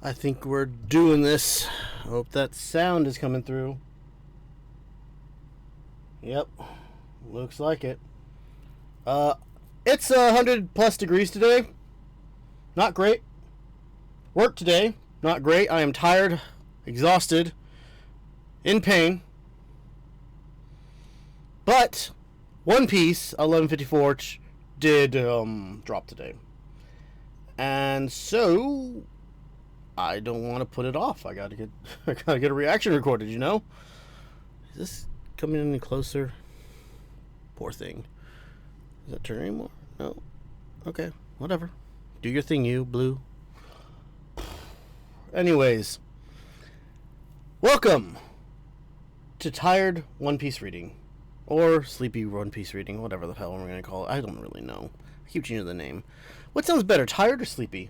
I think we're doing this. Hope that sound is coming through. Yep, looks like it. It's 100 plus degrees today. Not great. Work today. Not great. I am tired, exhausted, in pain. But One Piece 1154 did drop today, and so I don't want to put it off. I gotta get a reaction recorded. You know, is this coming any closer? Poor thing. Is that turning anymore? No. Okay, whatever. Do your thing, you blue. Anyways, welcome to tired One Piece reading. Or sleepy One Piece reading, whatever the hell we're going to call it. I don't really know. I keep changing the name. What sounds better, tired or sleepy?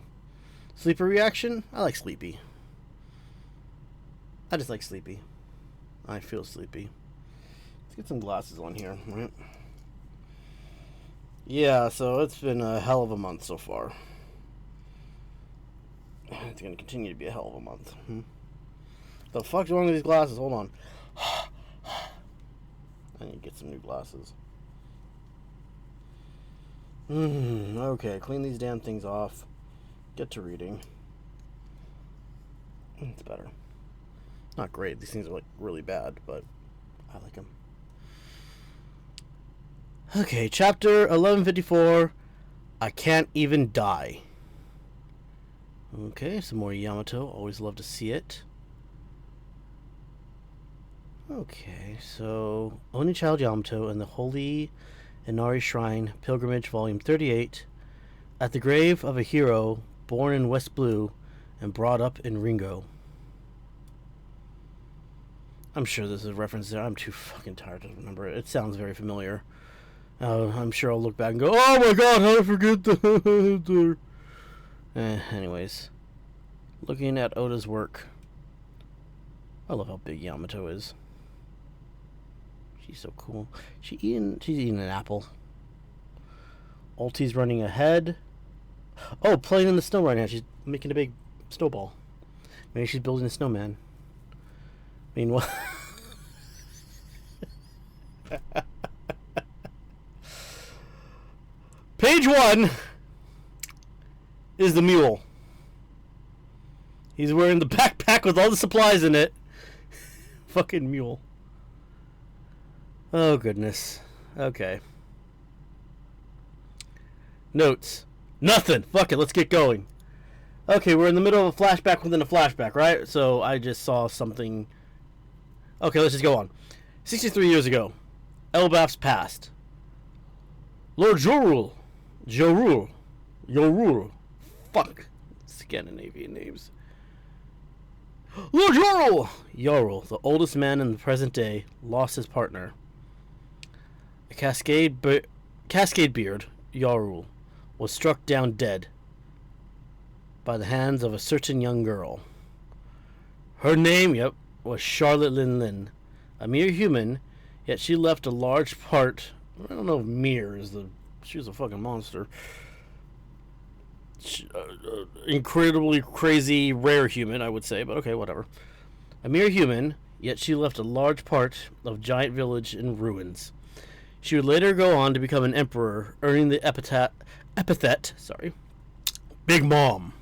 Sleepy reaction? I like sleepy. I just like sleepy. I feel sleepy. Let's get some glasses on here, right? Yeah, so it's been a hell of a month so far. It's going to continue to be a hell of a month. The fuck's wrong with these glasses? Hold on. I need to get some new glasses. Okay, clean these damn things off. Get to reading. It's better. Not great. These things are like really bad, but I like them. Okay, chapter 1154. I can't even die. Okay, some more Yamato. Always love to see it. Okay, so Only Child Yamato and the Holy Inari Shrine Pilgrimage Volume 38 at the grave of a hero born in West Blue and brought up in Ringo. I'm sure this is a reference there. I'm too fucking tired to remember it. It sounds very familiar. I'm sure I'll look back and go, oh my god, how did I forget that? Anyways, looking at Oda's work. I love how big Yamato is. She's so cool. She's eating an apple. Ulti's running ahead. Oh, playing in the snow right now. She's making a big snowball. Maybe she's building a snowman. Meanwhile, page 1 is the mule. He's wearing the backpack with all the supplies in it. Fucking mule. Oh, goodness. Okay. Notes. Nothing. Fuck it. Let's get going. Okay, we're in the middle of a flashback within a flashback, right? So I just saw something. Okay, let's just go on. 63 years ago. Elbaf's passed. Lord Jorul. Fuck. Scandinavian names. Lord Jorul, the oldest man in the present day, lost his partner. A Cascade Beard, Yarul, was struck down dead by the hands of a certain young girl. Her name, was Charlotte Lin. A mere human, yet she left a large part. I don't know if mere is she was a fucking monster. Incredibly crazy, rare human, I would say, but okay, whatever. A mere human, yet she left a large part of giant village in ruins. She would later go on to become an emperor, earning the epithet, Big Mom.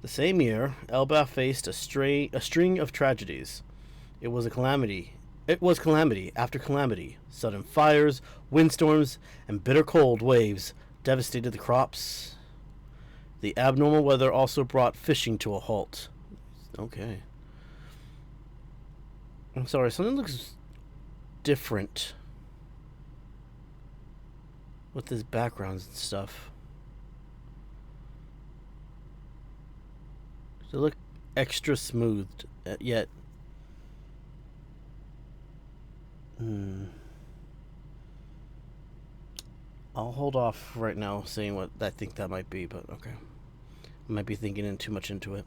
The same year, Elbaf faced a string of tragedies. It was calamity after calamity. Sudden fires, windstorms, and bitter cold waves devastated the crops. The abnormal weather also brought fishing to a halt. Okay. I'm sorry, something looks different with his backgrounds and stuff. They look extra smoothed, yet. I'll hold off right now saying what I think that might be, but okay. I might be thinking too much into it.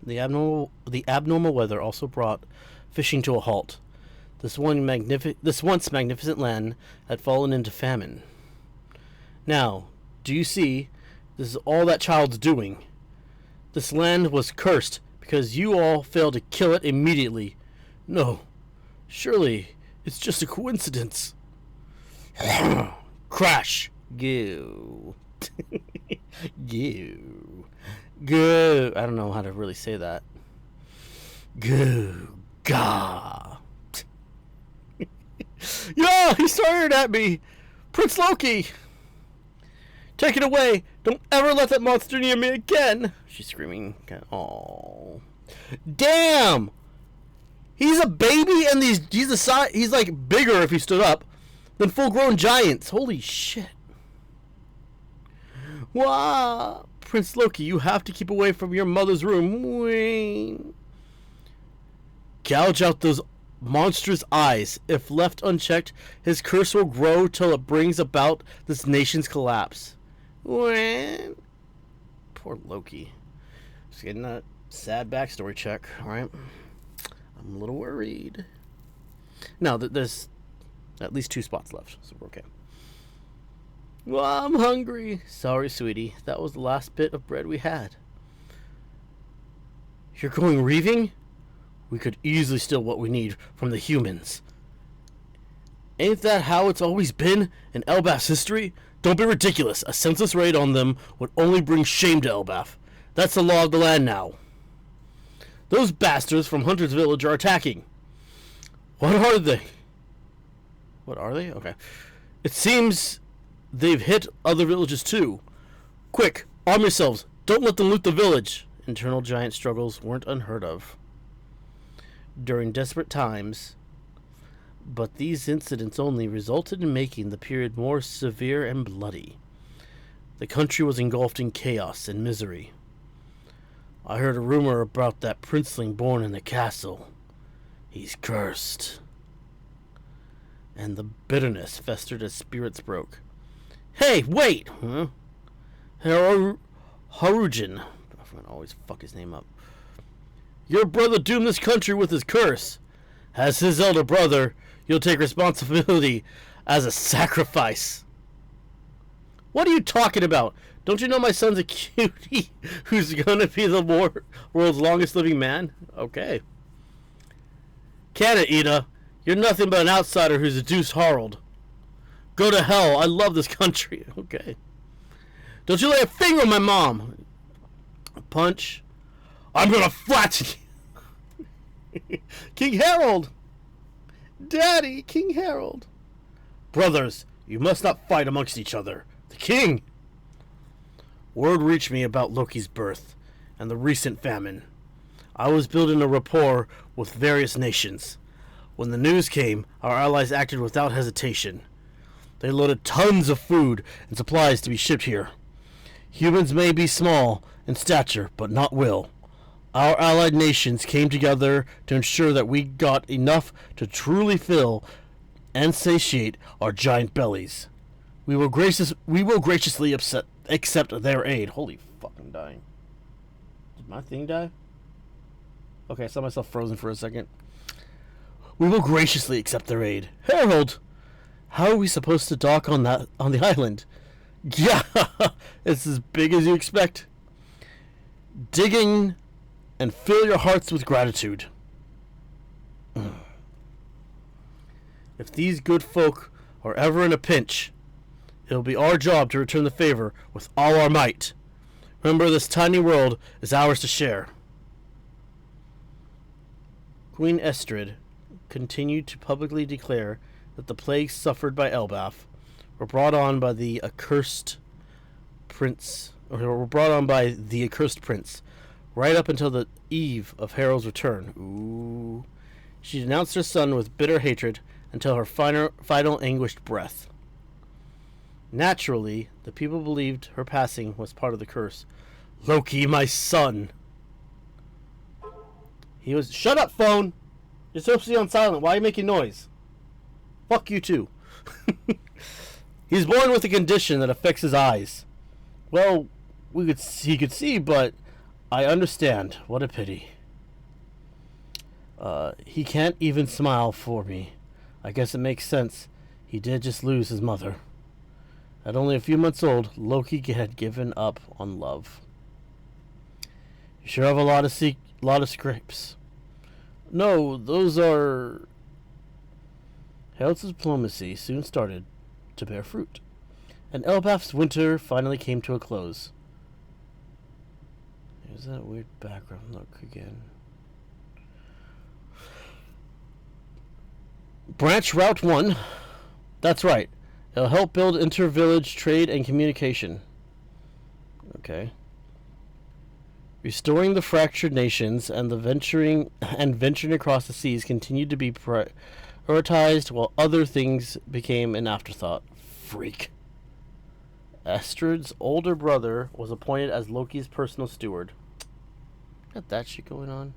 The abnormal weather also brought fishing to a halt. This once magnificent land had fallen into famine. Now, Do you see? This is all that child's doing. This land was cursed because you all failed to kill it immediately. No, surely it's just a coincidence. Crash. Go. Go. Go. I don't know how to really say that. Go. Gah. Yo, he's fired at me. Prince Loki. Take it away. Don't ever let that monster near me again. She's screaming. Oh. Damn. He's a baby and he's the size. He's like bigger if he stood up than full-grown giants. Holy shit. Wow. Prince Loki, you have to keep away from your mother's room. Wing. Gouge out those monstrous eyes. If left unchecked, his curse will grow till it brings about this nation's collapse. When? Poor Loki. Just getting that sad backstory check, alright? I'm a little worried. No, there's at least 2 spots left, so we're okay. Well, I'm hungry. Sorry, sweetie. That was the last bit of bread we had. You're going reaving? We could easily steal what we need from the humans. Ain't that how it's always been in Elbaf's history? Don't be ridiculous. A senseless raid on them would only bring shame to Elbaf. That's the law of the land now. Those bastards from Hunter's Village are attacking. What are they? What are they? Okay. It seems they've hit other villages too. Quick, arm yourselves. Don't let them loot the village. Internal giant struggles weren't unheard of during desperate times, but these incidents only resulted in making the period more severe and bloody. The country was engulfed in chaos and misery. I heard a rumor about that princeling born in the castle. He's cursed. And the bitterness festered as spirits broke. Hey, wait! Huh? Harujin. I always fuck his name up. Your brother doomed this country with his curse. As his elder brother, you'll take responsibility as a sacrifice. What are you talking about? Don't you know my son's a cutie who's gonna be the world's longest living man? Okay. Can it, Ida? You're nothing but an outsider who's seduced Harold. Go to hell. I love this country. Okay. Don't you lay a finger on my mom. Punch. I'm gonna flatten you. King Harold. Daddy, King Harold. Brothers, you must not fight amongst each other. The king. Word reached me about Loki's birth and the recent famine. I was building a rapport with various nations. When the news came, our allies acted without hesitation. They loaded tons of food and supplies to be shipped here. Humans may be small in stature, but not will. Our allied nations came together to ensure that we got enough to truly fill and satiate our giant bellies. We will graciously accept their aid. Holy fucking dying. Did my thing die? Okay, I saw myself frozen for a second. We will graciously accept their aid. Harold! How are we supposed to dock on the island? Yeah, it's as big as you expect. Digging and fill your hearts with gratitude. If these good folk are ever in a pinch, it'll be our job to return the favor with all our might. Remember, this tiny world is ours to share. Queen Estrid continued to publicly declare that the plagues suffered by Elbaf were brought on by the accursed prince, right up until the eve of Harold's return. Ooh. She denounced her son with bitter hatred until her final anguished breath. Naturally, the people believed her passing was part of the curse. Loki, my son! He was... Shut up, phone! You're supposed to be on silent. Why are you making noise? Fuck you, too. He's born with a condition that affects his eyes. Well, he could see, but I understand. What a pity. He can't even smile for me. I guess it makes sense. He did just lose his mother. At only a few months old, Loki had given up on love. You sure have a lot of scrapes. No, those are... Harold's diplomacy soon started to bear fruit, and Elbaf's winter finally came to a close. There's that weird background look again. Branch Route 1. That's right. It'll help build inter-village trade and communication. Okay. Restoring the fractured nations and venturing across the seas continued to be prioritized while other things became an afterthought. Freak. Astrid's older brother was appointed as Loki's personal steward. Got that shit going on.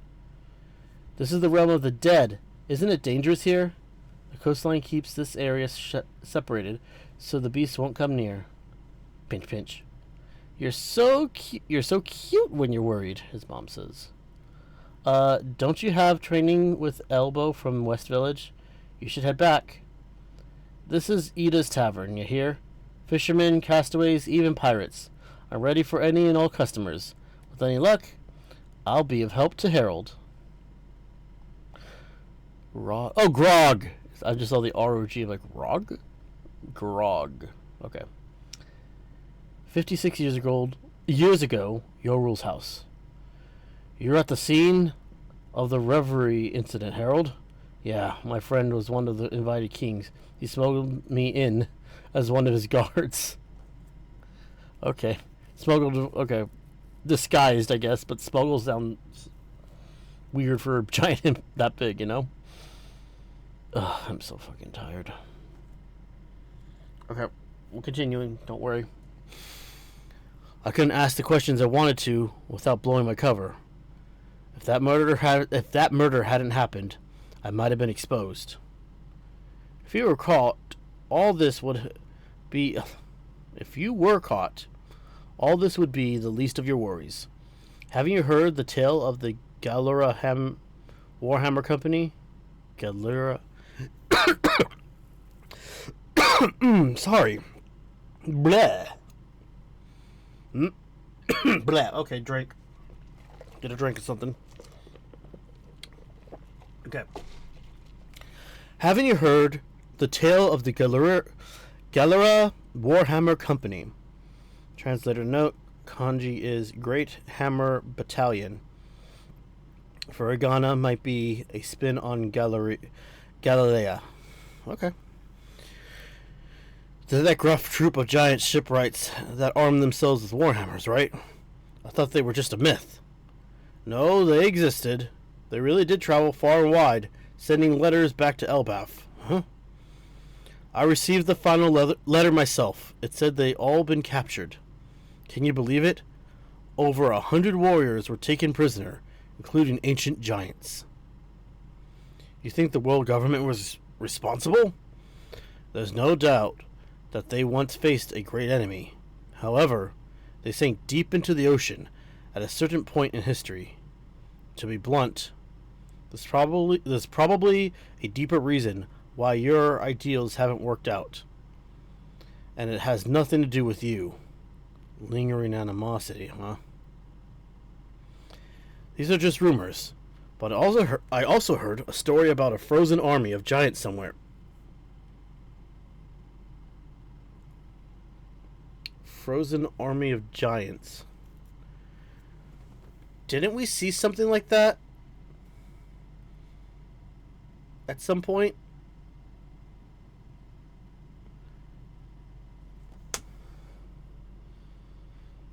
This is the realm of the dead. Isn't it dangerous here? The coastline keeps this area separated so the beasts won't come near. Pinch, pinch. You're so cute when you're worried, his mom says. Don't you have training with Elbow from West Village? You should head back. This is Ida's Tavern, you hear? Fishermen, castaways, even pirates. I'm ready for any and all customers. With any luck, I'll be of help to Harold. Grog! I just saw the R-O-G, like, Rog? Grog. Okay. 56 years ago, Yorul's house. You're at the scene of the revelry incident, Harold? Yeah, my friend was one of the invited kings. He smuggled me in as one of his guards. Okay. Okay. Disguised, I guess, but smuggle sounds weird for a giant that big, you know? Ugh, I'm so fucking tired. Okay, we're continuing, don't worry. I couldn't ask the questions I wanted to without blowing my cover. If that murder hadn't happened, I might have been exposed. If you were caught, all this would be the least of your worries. Haven't you heard the tale of the Galura Warhammer Company? Galura. Sorry. Blah. Blah. Okay, drink. Get a drink or something. Okay. Haven't you heard the tale of the Galura Warhammer Company? Translator note, kanji is Great Hammer Battalion. Furigana might be a spin on Galilea. Okay. They're that gruff troop of giant shipwrights that arm themselves with warhammers, right? I thought they were just a myth. No, they existed. They really did travel far and wide, sending letters back to Elbaf. Huh? I received the final letter myself. It said they'd all been captured. Can you believe it? Over 100 warriors were taken prisoner, including ancient giants. You think the world government was responsible? There's no doubt that they once faced a great enemy. However, they sank deep into the ocean at a certain point in history. To be blunt, there's probably a deeper reason why your ideals haven't worked out. And it has nothing to do with you. Lingering animosity, huh? These are just rumors, but I also heard a story about a frozen army of giants somewhere. Frozen army of giants. Didn't we see something like that at some point?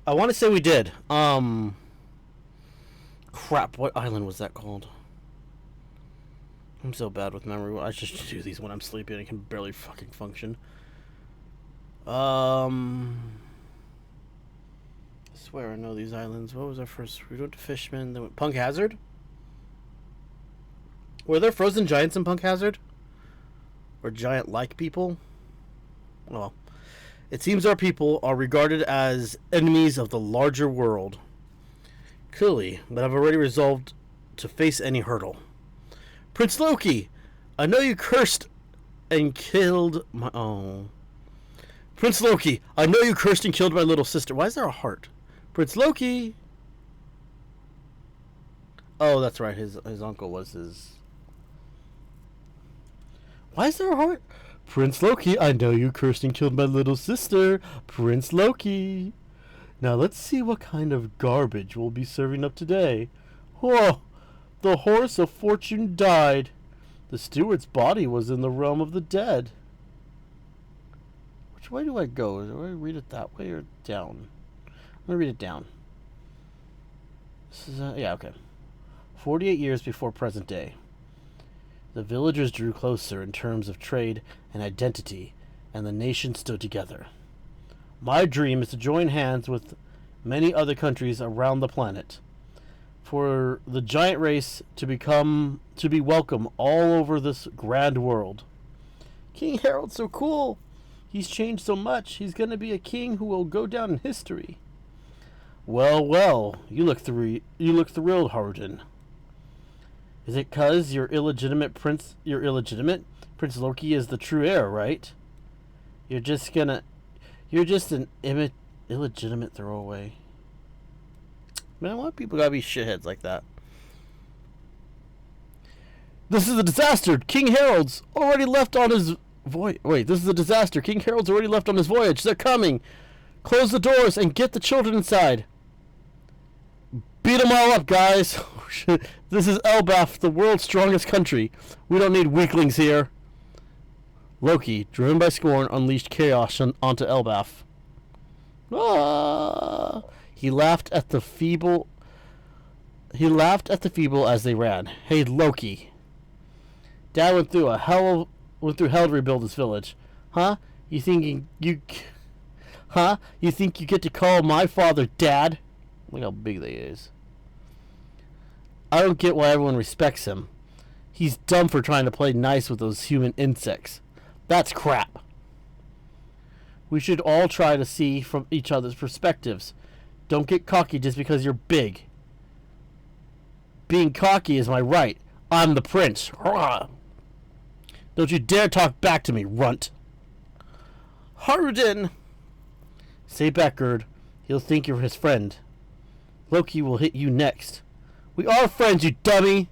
I want to say we did. Crap, what island was that called? I'm so bad with memory. I just do these when I'm sleeping. I can barely fucking function. I swear I know these islands. What was our first? We went to Fishman, then went Punk Hazard? Were there frozen giants in Punk Hazard? Or giant-like people? Well, it seems our people are regarded as enemies of the larger world. Clearly, but I've already resolved to face any hurdle. Prince Loki! I know you cursed and killed my... Oh. Prince Loki, I know you cursed and killed my little sister. Why is there a heart? Prince Loki. Oh, that's right. His uncle was his. Why is there a heart? Prince Loki, I know you cursed and killed my little sister. Prince Loki. Now let's see what kind of garbage we'll be serving up today. Whoa! The horse of fortune died. The steward's body was in the realm of the dead. Which way do I go? Do I read it that way or down? I'm going to read it down. This is, yeah, okay. 48 years before present day. The villagers drew closer in terms of trade and identity, and the nation stood together. My dream is to join hands with many other countries around the planet, for the giant race to be welcome all over this grand world. King Harold's so cool. He's changed so much. He's going to be a king who will go down in history. Well, you look thrilled, Harden. Is it 'cause you're illegitimate? Prince Loki is the true heir, right? You're just an illegitimate throwaway. Man, a lot of people gotta be shitheads like that. This is a disaster. King Harold's already left on his voyage. Wait, this is a disaster. King Harold's already left on his voyage. They're coming. Close the doors and get the children inside. Beat them all up, guys. This is Elbaf, the world's strongest country. We don't need weaklings here. Loki, driven by scorn, unleashed chaos onto Elbaf. Ah! He laughed at the feeble as they ran. Hey, Loki. Dad went through hell to rebuild this village. Huh? You think you get to call my father Dad? Look how big they is. I don't get why everyone respects him. He's dumb for trying to play nice with those human insects. That's crap. We should all try to see from each other's perspectives. Don't get cocky just because you're big. Being cocky is my right. I'm the prince. Hurrah. Don't you dare talk back to me, runt. Harden! Stay back, Gerd. He'll think you're his friend. Loki will hit you next. We are friends, you dummy!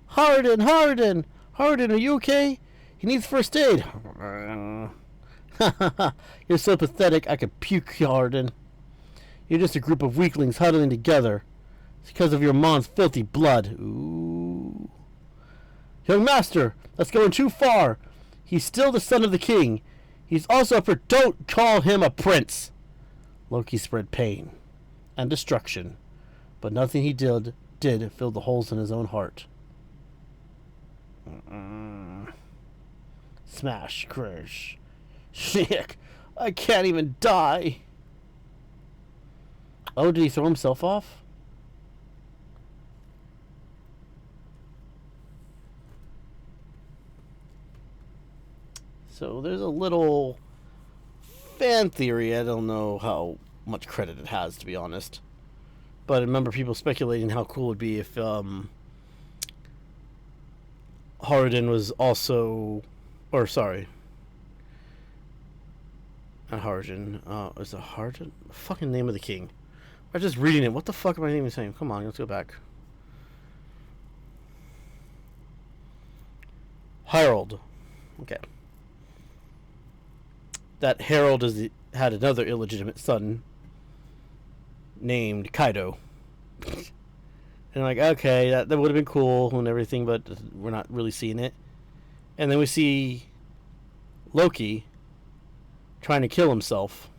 Harden, are you okay? He needs first aid. You're so pathetic I could puke, Harden. You're just a group of weaklings huddling together. It's because of your mom's filthy blood. Ooh. Young master, that's going too far. He's still the son of the king. He's also don't call him a prince. Loki spread pain and destruction, but nothing he did fill the holes in his own heart. Smash, crash. Shit, I can't even die. Oh, did he throw himself off? So there's a little fan theory. I don't know how much credit it has, to be honest. But I remember people speculating how cool it would be if Harden was also... Or, sorry. Not Harden. Is it Harden? The fucking name of the king. I'm just reading it. What the fuck am I even saying? Come on, let's go back. Harold. Okay. That Harold had another illegitimate son named Kaido. And like, okay, that would have been cool and everything, but we're not really seeing it. And then we see Loki trying to kill himself.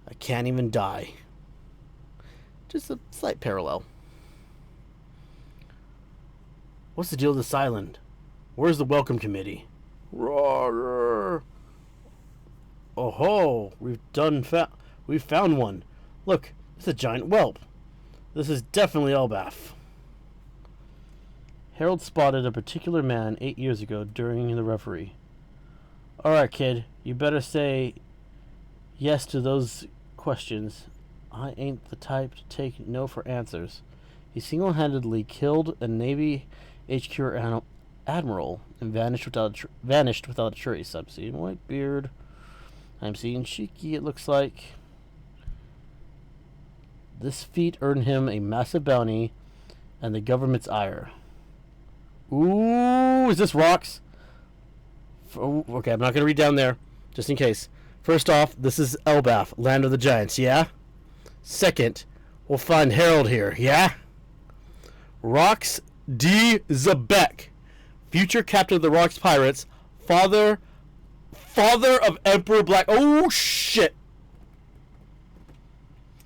I can't even die. Just a slight parallel. What's the deal with this island? Where's the welcome committee? Roar! Oh ho! We've found one. Look, it's a giant whelp. This is definitely Elbaf. Harold spotted a particular man 8 years ago during the reverie. Alright, kid, you better say yes to those questions. I ain't the type to take no for answers. He single-handedly killed a Navy HQ admiral and vanished without a trace. I'm seeing Whitebeard. I'm seeing Shiki, it looks like. This feat earned him a massive bounty and the government's ire. Ooh, is this rocks? Oh, okay, I'm not going to read down there, just in case. First off, this is Elbath, land of the giants, yeah? Second, we'll find Harold here, yeah? Rox D. Zabek, future captain of the Rox Pirates, father of Emperor Black. Oh, shit.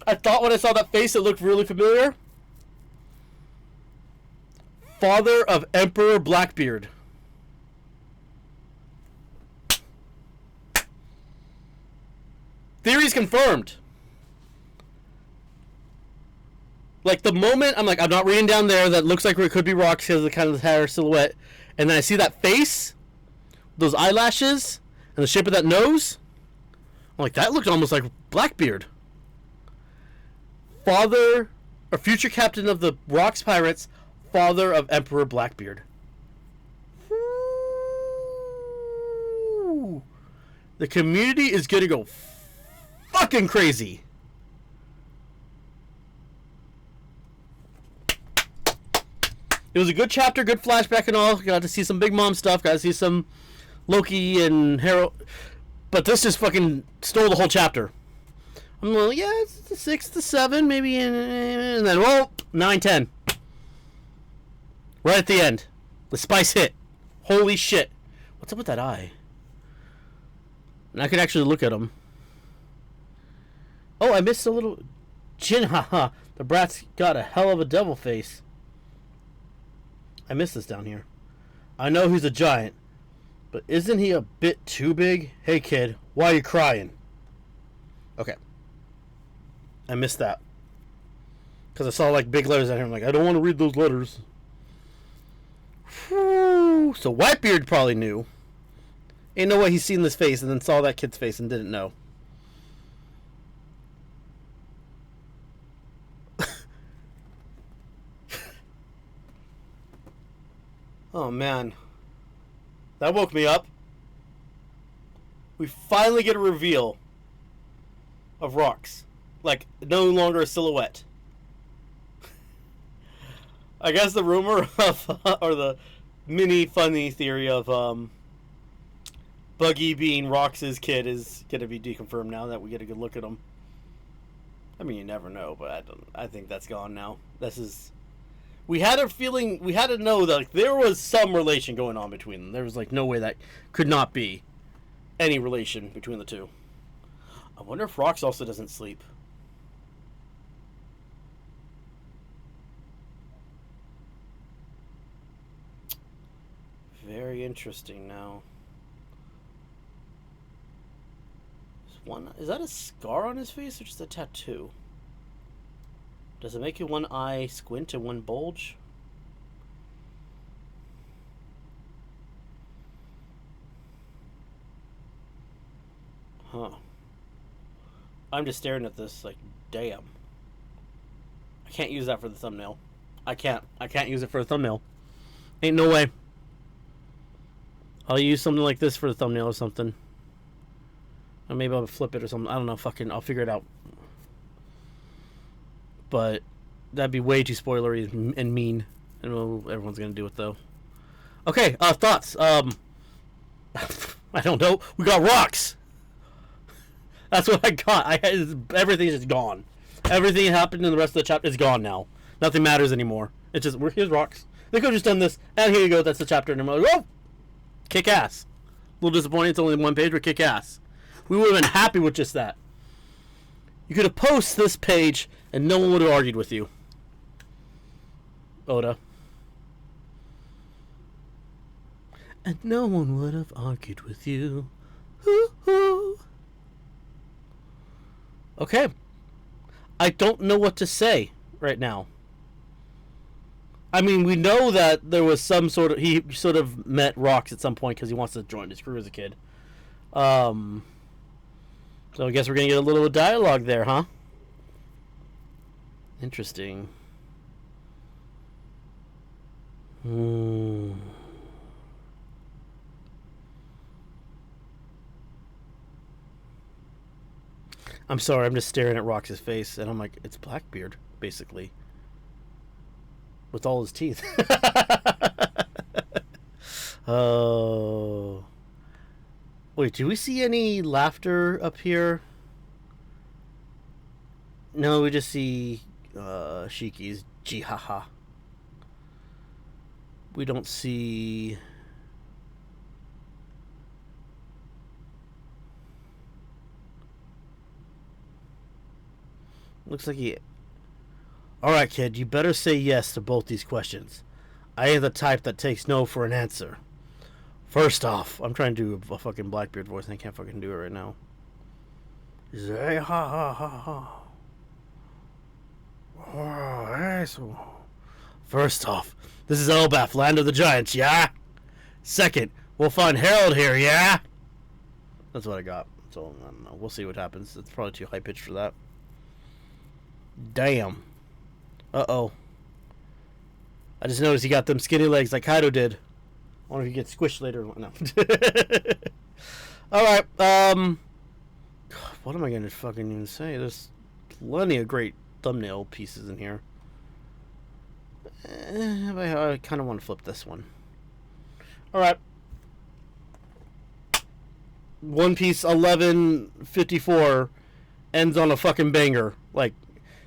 I thought when I saw that face it looked really familiar. Father of Emperor Blackbeard. Theory's confirmed. Like, the moment I'm like, I'm not reading down there, that looks like it could be rocks because of the kind of the hair silhouette, and then I see that face, those eyelashes, and the shape of that nose, I'm like, that looked almost like Blackbeard. Father, or future captain of the Rox Pirates, father of Emperor Blackbeard. Ooh. The community is gonna go fucking crazy. It was a good chapter, good flashback and all. Got to see some Big Mom stuff. Got to see some Loki and Harold. But this just fucking stole the whole chapter. I'm like, yeah, it's the 6 to 7, maybe. And then, well, 9, 10. Right at the end. The spice hit. Holy shit. What's up with that eye? And I could actually look at him. Oh, I missed a little... Chin, haha. The brat's got a hell of a devil face. I missed this down here. I know he's a giant, but isn't he a bit too big? Hey, kid, why are you crying? Okay. I missed that. Because I saw, like, big letters out here. I'm like, I don't want to read those letters. Whew. So Whitebeard probably knew. Ain't no way he's seen this face and then saw that kid's face and didn't know. Oh, man. That woke me up. We finally get a reveal of Rox. Like, no longer a silhouette. I guess the rumor of, or the mini funny theory of Buggy being Rox's kid is going to be deconfirmed now that we get a good look at him. I mean, you never know, but I think that's gone now. This is... We had a feeling, we had to know that like, there was some relation going on between them. There was like no way that could not be any relation between the two. I wonder if Rox also doesn't sleep. Very interesting now. Is that a scar on his face or just a tattoo? Does it make you one eye squint and one bulge? Huh. I'm just staring at this like, damn. I can't use that for the thumbnail. I can't use it for a thumbnail. Ain't no way. I'll use something like this for the thumbnail or something. Or maybe I'll flip it or something. I don't know. Fucking, I'll figure it out. But that'd be way too spoilery and mean. And everyone's gonna do it though. Okay, thoughts. I don't know. We got rocks. That's what I got. Everything's just gone. Everything that happened in the rest of the chapter is gone now. Nothing matters anymore. It's just here's rocks. They could have just done this, and here you go. That's the chapter. And I'm like, whoa, kick ass. A little disappointing. It's only one page, but kick ass. We would have been happy with just that. You could have posted this page and no one would have argued with you. Oda. And no one would have argued with you. Hoo-hoo. Okay. I don't know what to say right now. I mean, we know that there was some sort of... He sort of met Rox at some point because he wants to join his crew as a kid. So I guess we're going to get a little dialogue there, huh? Interesting. I'm sorry, I'm just staring at Rox's face, and I'm like, it's Blackbeard, basically. With all his teeth. Oh. Wait, do we see any laughter up here? No, we just see Shiki's jihaha. We don't see... Looks like he... Alright, kid, you better say yes to both these questions. I am the type that takes no for an answer. First off, I'm trying to do a fucking Blackbeard voice and I can't fucking do it right now. Say ha ha ha ha. Oh, asshole. First off, this is Elbaf, land of the giants, yeah? Second, we'll find Harold here, yeah? That's what I got. So, I don't know. We'll see what happens. It's probably too high pitched for that. Damn. Uh-oh. I just noticed he got them skinny legs like Kaido did. I wonder if he gets squished later. No. Alright, God, what am I going to fucking even say? There's plenty of great thumbnail pieces in here. I kind of want to flip this one. Alright. One Piece 1154 ends on a fucking banger. Like,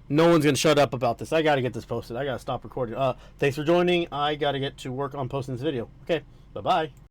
no one's going to shut up about this. I got to get this posted. I got to stop recording. Thanks for joining. I got to get to work on posting this video. Okay, bye-bye.